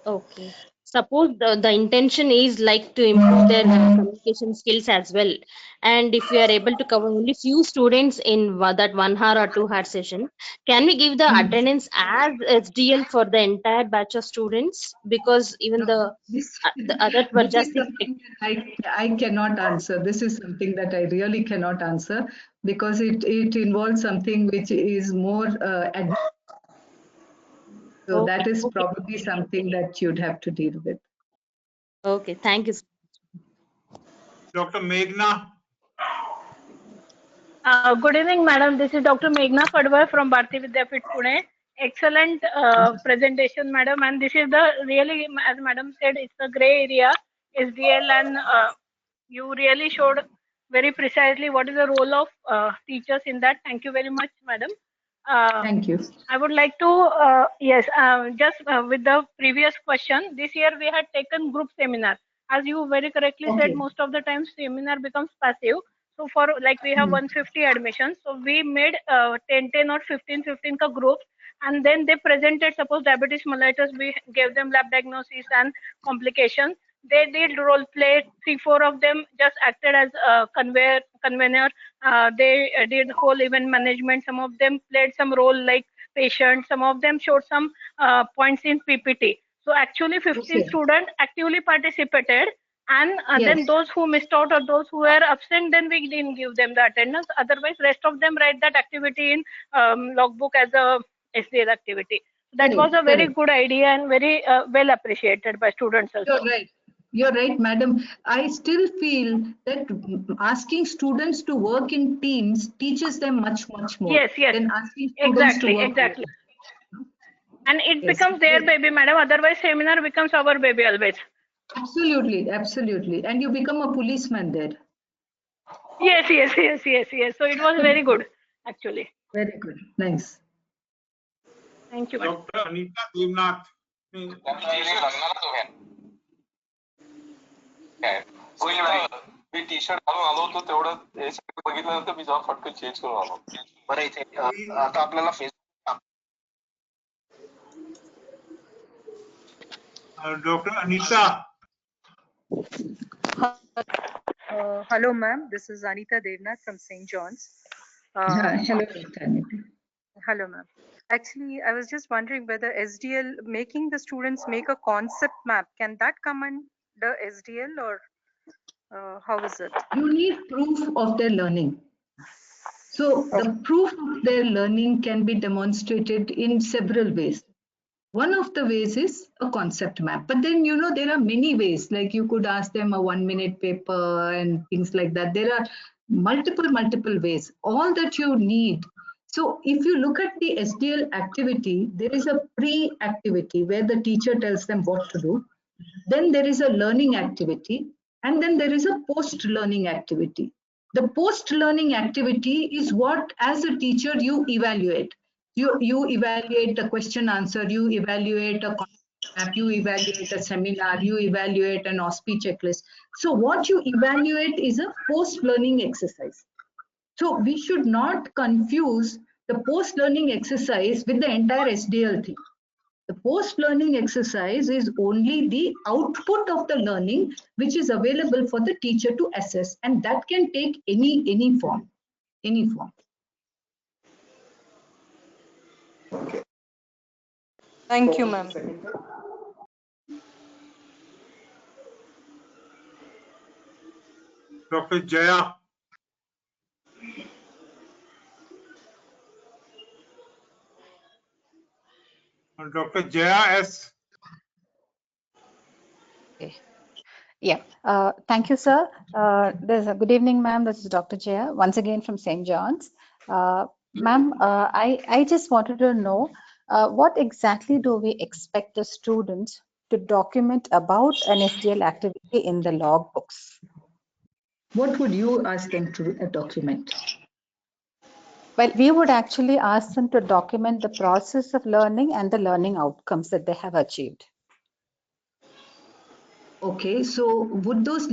okay. Suppose the intention is like to improve their communication skills as well. And if we are able to cover only few students in that 1 hour or 2 hour session, can we give the attendance as SDL for the entire batch of students? Because even No, the others were this just is something that I cannot answer. This is something that I really cannot answer because it involves something which is more so that okay. is Okay. probably something that you'd have to deal with. Okay. Thank you. Dr. Meghna. Good evening, madam. This is Dr. Meghna Padwar from Bharati Vidyapit, Pune. Excellent presentation, madam. And this is the really, as madam said, it's a gray area, SDL, and you really showed very precisely what is the role of teachers in that. Thank you very much, madam. Uh, Thank you. I would like to, yes, just with the previous question, this year we had taken group seminar. As you very correctly said, Okay. most of the time seminar becomes passive. So for like we have 150 admissions, so we made 10 or 15 ka groups, and then they presented, suppose diabetes mellitus, we gave them lab diagnosis and complications. They did role play, 3-4 of them just acted as a convener. They did whole event management. Some of them played some role like patient. Some of them showed some points in PPT. So actually 15 Okay. students actively participated, and then Yes. those who missed out or those who were absent, then we didn't give them the attendance. Otherwise, rest of them write that activity in logbook as a SDL activity. That was Correct. a very Correct. good idea and very well appreciated by students You're also. right. You're right, madam. I still feel that asking students to work in teams teaches them much, much more Yes, yes, than asking students to exactly, work alone. exactly. And it Yes, becomes their baby, madam. Otherwise, seminar becomes our baby always. absolutely, absolutely. And you become a policeman there. Yes, yes, yes, yes, yes. So it was very good, actually. Very good. Nice. Thank you, madam. Dr. Anita Devnath. Me T shirt घालून आलो होतो तेवढं हे सगळं बघितल्यानंतर मी job फटकन change करून आलो. बरं इथे आता आपल्याला Dr. Anita. Hello, ma'am. This is Anita Devnath from St. John's. Hello, Dr. Anita. Hello, ma'am. Actually, I was just wondering whether SDL, making the students make a concept map, can that come under SDL or how is it? You need proof of their learning. So the proof of their learning can be demonstrated in several ways. One of the ways is a concept map. But then, you know, there are many ways, like you could ask them a 1-minute paper and things like that. There are multiple ways, all that you need. So if you look at the SDL activity, there is a pre-activity where the teacher tells them what to do. Then there is a learning activity, and then there is a post-learning activity. The post-learning activity is what, as a teacher, you evaluate. You evaluate the question answer, you evaluate a map, you evaluate a seminar, you evaluate an OSPI checklist. So what you evaluate is a post-learning exercise. So we should not confuse the post-learning exercise with the entire SDL thing. The post-learning exercise is only the output of the learning which is available for the teacher to assess, and that can take any form. Any form. Thank you, ma'am. Dr. Jaya. Dr. Jaya S. Yeah, thank you, sir. Good evening, ma'am. This is Dr. Jaya, once again from St. John's. Ma'am, I just wanted to know what exactly do we expect the students to document about an SDL activity in the log books? What would you ask them to document? Well, we would actually ask them to document the process of learning and the learning outcomes that they have achieved. Okay, so would those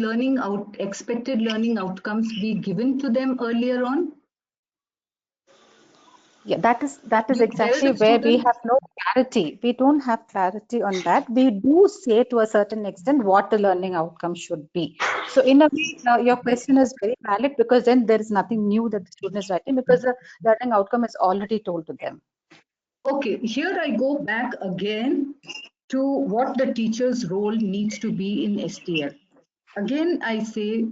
expected learning outcomes be given to them earlier on? Yeah, that is You exactly tell the where we student, have no clarity. We don't have clarity on that. We do say to a certain extent what the learning outcome should be. So in a way, your question is very valid, because then there is nothing new that the student is writing, because the learning outcome is already told to them. okay, here I go back again to what the teacher's role needs to be in STL. Again, I say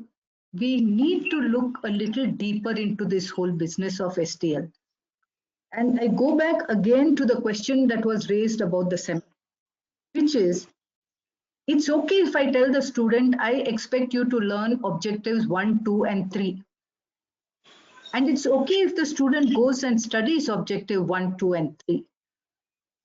we need to look a little deeper into this whole business of STL. And I go back again to the question that was raised about the seminar, which is, it's okay if I tell the student, I expect you to learn objectives 1, 2, and 3. And it's okay if the student goes and studies objective 1, 2, and 3.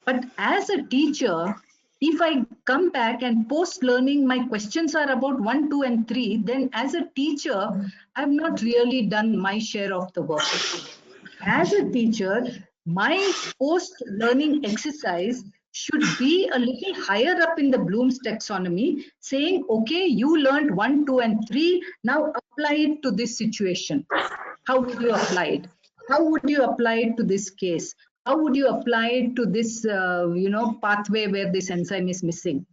But as a teacher, if I come back and post learning, my questions are about 1, 2, and 3, then as a teacher, I've not really done my share of the work. As a teacher, my post learning exercise should be a little higher up in the Bloom's taxonomy, saying, okay, you learned 1, 2, and 3, now apply it to this situation. How would you apply it? How would you apply it to this case? How would you apply it to this, pathway where this enzyme is missing?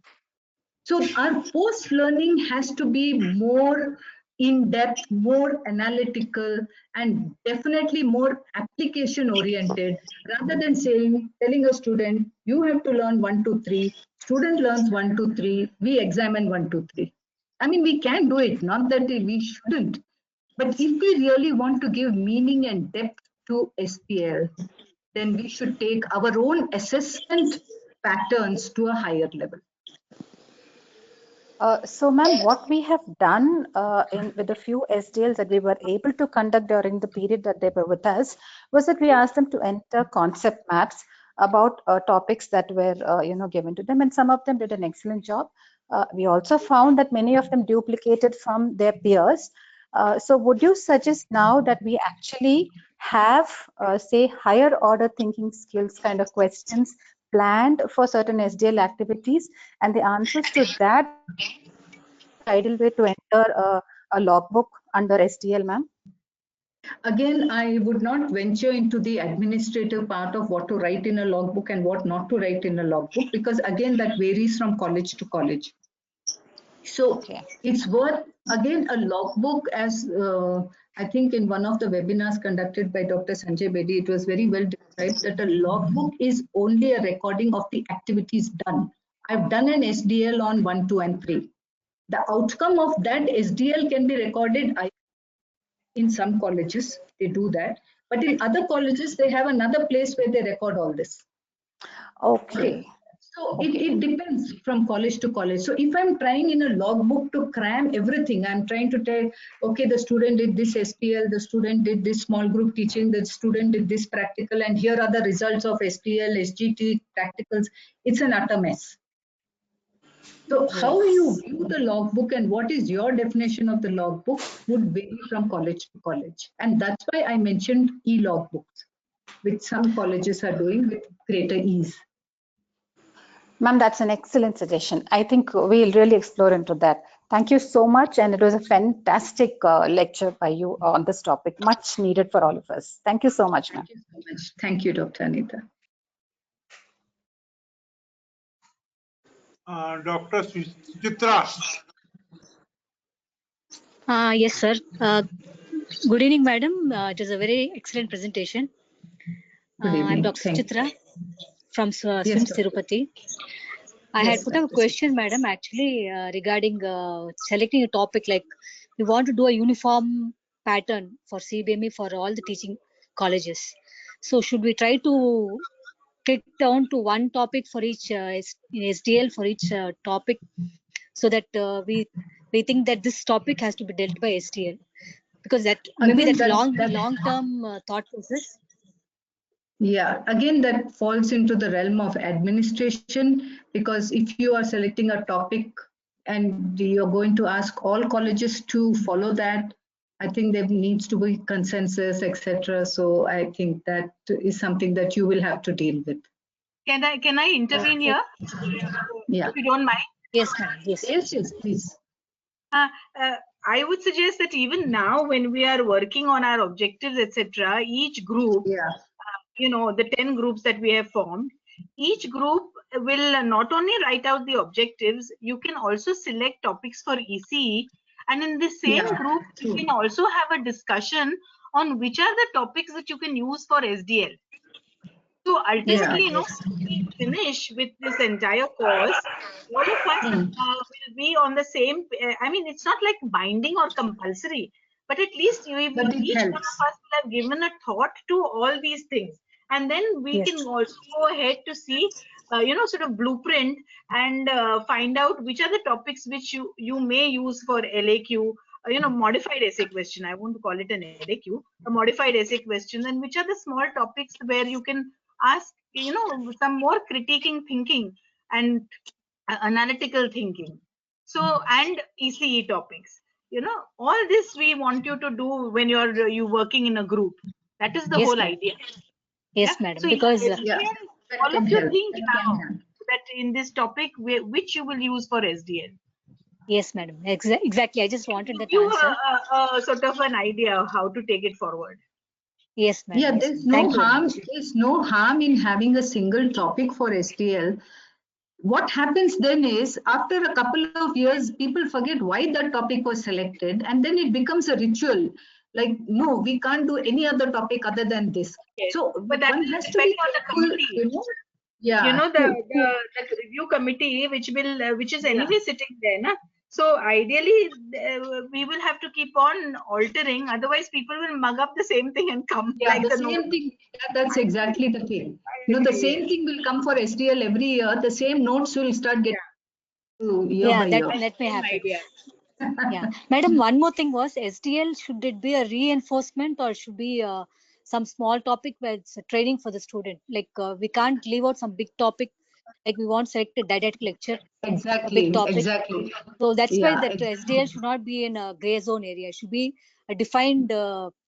So our post learning has to be more in depth, more analytical, and definitely more application oriented, rather than telling a student, you have to learn 1, 2, 3. Student learns 1, 2, 3. We examine 1, 2, 3. I mean, we can do it, not that we shouldn't. But if we really want to give meaning and depth to SPL, then we should take our own assessment patterns to a higher level. So, ma'am, what we have done with a few SDLs that we were able to conduct during the period that they were with us was that we asked them to enter concept maps about topics that were given to them, and some of them did an excellent job. We also found that many of them duplicated from their peers. So would you suggest now that we actually have, say, higher order thinking skills kind of questions planned for certain SDL activities, and the answers to that would be the ideal way to enter a logbook under SDL, ma'am? Again, I would not venture into the administrative part of what to write in a logbook and what not to write in a logbook, because again, that varies from college to college. So it's worth, again, a logbook, as I think in one of the webinars conducted by Dr. Sanjay Bedi, it was very well described that a logbook is only a recording of the activities done. I've done an SDL on 1, 2, and 3. The outcome of that SDL can be recorded in some colleges, they do that. But in other colleges, they have another place where they record all this. Okay. So it depends from college to college. So if I'm trying in a logbook to cram everything, I'm trying to tell, okay, the student did this SPL, the student did this small group teaching, the student did this practical, and here are the results of SPL, SGT, practicals. It's an utter mess. So how you view the logbook and what is your definition of the logbook would vary from college to college. And that's why I mentioned e-logbooks, which some colleges are doing with greater ease. Ma'am, that's an excellent suggestion. I think we'll really explore into that. Thank you so much. And it was a fantastic lecture by you on this topic, much needed for all of us. Thank you so much, ma'am. Thank you so much. Thank you, Dr. Anita. Dr. Suchitra. Yes, sir. Good evening, madam. It was a very excellent presentation. Good evening. I'm Dr. Suchitra from SWIMS Tirupati. I had put up a question, madam, actually, regarding selecting a topic, like we want to do a uniform pattern for CBME for all the teaching colleges. So should we try to get down to one topic for each SDL for each topic, so that we we think that this topic has to be dealt by STL, because that maybe Again, that's that's long-term thought process. yeah, again, that falls into the realm of administration, because if you are selecting a topic and you're going to ask all colleges to follow that, I think there needs to be consensus, etc. So I think that is something that you will have to deal with. Can I intervene here? Yeah. If you don't mind. Yes, ma'am. Yes. Yes, yes, please. I would suggest that even now, when we are working on our objectives, etc., each group, Yeah. The 10 groups that we have formed, each group will not only write out the objectives, you can also select topics for ECE, and in the same Yeah, group, you true. can also have a discussion on which are the topics that you can use for SDL. So ultimately, Yeah. when we finish with this entire course, all of us will be on the same. I mean, it's not like binding or compulsory, but at least But it each one helps. of us will have given a thought to all these things, and then we Yes. can also go ahead to see, sort of blueprint and find out which are the topics which you may use for LAQ. Modified essay question. I won't call it an LAQ, a modified essay question, and which are the small topics where you can ask some more critiquing thinking and analytical thinking, so and ECE topics, all this we want you to do when you working in a group. That is the Yes, whole ma'am. idea. Yes, madam. So Because Yeah, that all can of you help. think That can now help. that in this topic which you will use for SDL. yes, madam. Exactly. I just wanted that Give you answer. a sort of an idea of how to take it forward. Yes, madam. Yeah, Yes, there's ma'am. no Thank you very harm. much. There's no harm in having a single topic for STL. What happens then is, after a couple of years, people forget why that topic was selected, and then it becomes a ritual. Like, no, we can't do any other topic other than this. Yes. So But that one will has to depend be on the careful, committee. Yeah. The review committee which is anyway sitting there, na? So ideally we will have to keep on altering, otherwise people will mug up the same thing and come Yeah, like the the same note. thing. Yeah, that's exactly the thing. I The agree, same yes. thing will come for STL every year. The same notes will start getting year Yeah, by year. that may Same happen. idea. Yeah, madam. One more thing was SDL. Should it be a reinforcement or should be some small topic where it's a training for the student? Like we can't leave out some big topic. Like we want select a didactic lecture, a big Exactly, topic. exactly. So that's why Yeah, that SDL should not be in a gray zone area. It should be a defined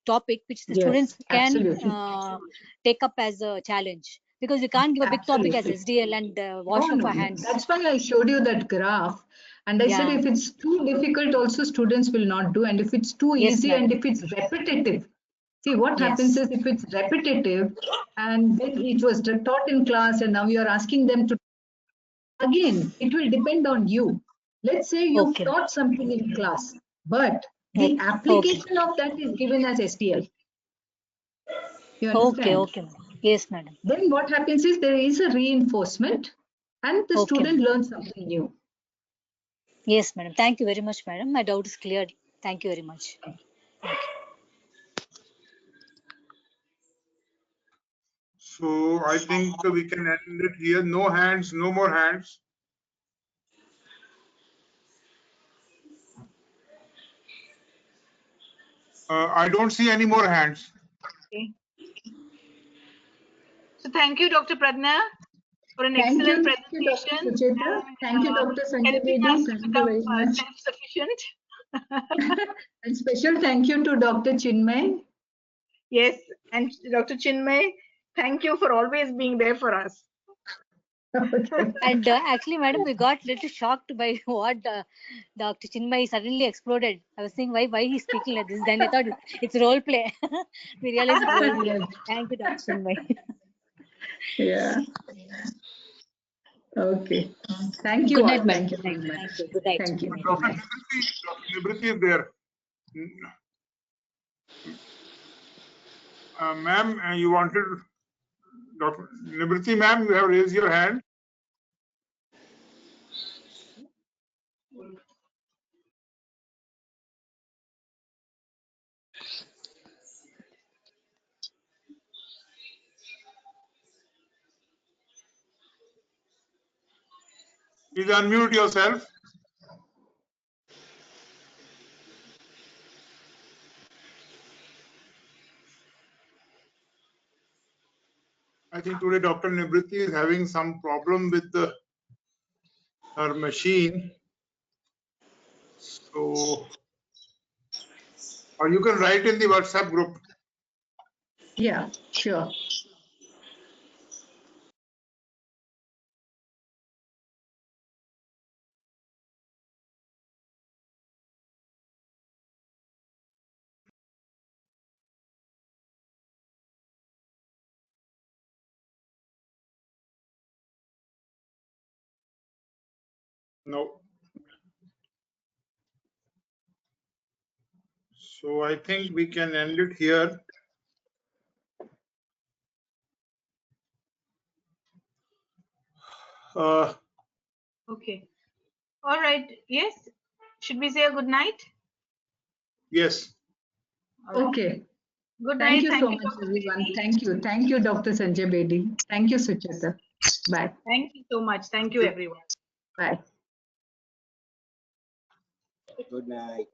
topic which the students yes, can absolutely. take up as a challenge. Because we can't give a big topic as Absolutely. SDL and wash No, off no, our no. hands. That's why I showed you that graph. And I said Yeah. if it's too difficult, also students will not do. And if it's too Yes, easy madam. and if it's repetitive, see what happens Yes. is if it's repetitive and then it was taught in class and now you're asking them to, again, it will depend on you. Let's say you've Okay. taught something in class, but the Okay. application of that is given as STL. You Okay. understand? Okay, madam. Yes, madam. Then what happens is there is a reinforcement and the Okay, student madam. learns something new. Yes, madam. Thank you very much, madam. My doubt is cleared. Thank you very much. So I think we can end it here. No hands, no more hands. I don't see any more hands. Okay. So thank you, Dr. Pradna, for an Thank excellent you, Dr. presentation Sucheta. and Thank you, Dr. Sanjay helping Bedi. us to Thank you become very much. self-sufficient. And special thank you to Dr. Chinmay. Yes, and Dr. Chinmay, thank you for always being there for us. Okay. And actually, madam, we got little shocked by what Dr. Chinmay suddenly exploded. I was saying why he's speaking like this. Then I thought it's role play. We realized it's role play. Thank you, Dr. Chinmay. Yeah. Okay. Thank you Good all. night, madam. Thank you Good very night. much. Thank you. Good night. Thank you. Good night. Good Dr. night. Nibriti is there. Ma'am, you wanted, Dr. Nibriti, ma'am, you have raised your hand. Please unmute yourself. I think today Dr. Nibriti is having some problem with her machine. So, or you can write in the WhatsApp group. Yeah, sure. No. So I think we can end it here. Okay. All right. Yes. Should we say a good night? Yes. All right. Okay. Good Thank night. you Thank so you, much, Dr. everyone. Bedi. Thank you. Thank you, Dr. Sanjay Bedi. Thank you, Sucheta. Bye. Thank you so much. Thank you, everyone. Bye. Good night.